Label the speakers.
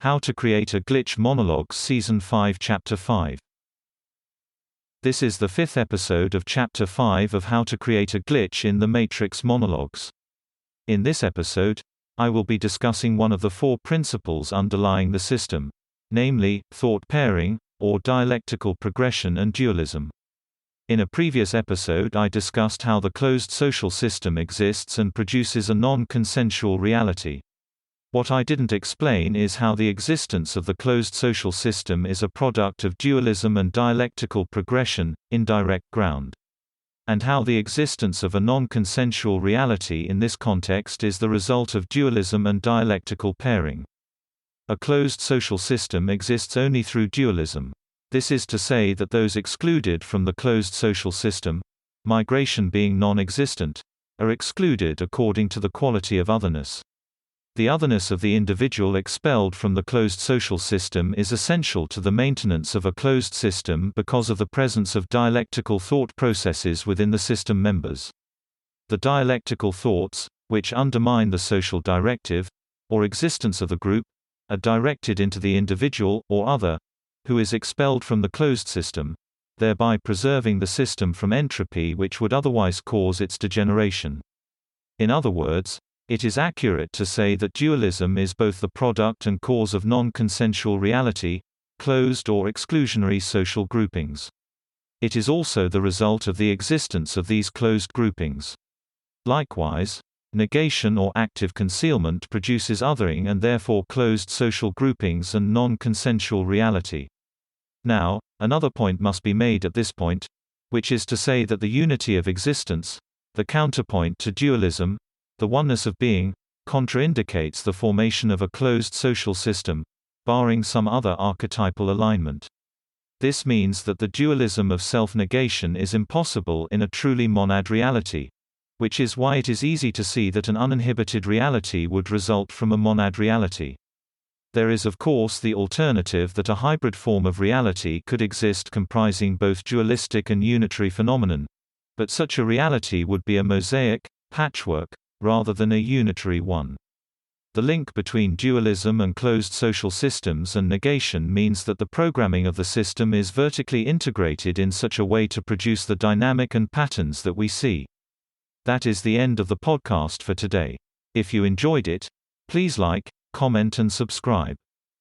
Speaker 1: How to Create a Glitch Monologues Season 5 Chapter 5. This is the 5th episode of Chapter 5 of How to Create a Glitch in the Matrix Monologues. In this episode, I will be discussing one of the 4 principles underlying the system, namely, thought pairing, or dialectical progression and dualism. In a previous episode I discussed how the closed social system exists and produces a non-consensual reality. What I didn't explain is how the existence of the closed social system is a product of dualism and dialectical progression, indirect ground. And how the existence of a non-consensual reality in this context is the result of dualism and dialectical pairing. A closed social system exists only through dualism. This is to say that those excluded from the closed social system, migration being non-existent, are excluded according to the quality of otherness. The otherness of the individual expelled from the closed social system is essential to the maintenance of a closed system because of the presence of dialectical thought processes within the system members. The dialectical thoughts, which undermine the social directive, or existence of the group, are directed into the individual, or other, who is expelled from the closed system, thereby preserving the system from entropy which would otherwise cause its degeneration. In other words, it is accurate to say that dualism is both the product and cause of non-consensual reality, closed or exclusionary social groupings. It is also the result of the existence of these closed groupings. Likewise, negation or active concealment produces othering and therefore closed social groupings and non-consensual reality. Now, another point must be made at this point, which is to say that the unity of existence, the counterpoint to dualism, the oneness of being, contraindicates the formation of a closed social system, barring some other archetypal alignment. This means that the dualism of self-negation is impossible in a truly monad reality, which is why it is easy to see that an uninhibited reality would result from a monad reality. There is of course the alternative that a hybrid form of reality could exist comprising both dualistic and unitary phenomenon, but such a reality would be a mosaic, patchwork, rather than a unitary one. The link between dualism and closed social systems and negation means that the programming of the system is vertically integrated in such a way to produce the dynamic and patterns that we see. That is the end of the podcast for today. If you enjoyed it, please like, comment and subscribe.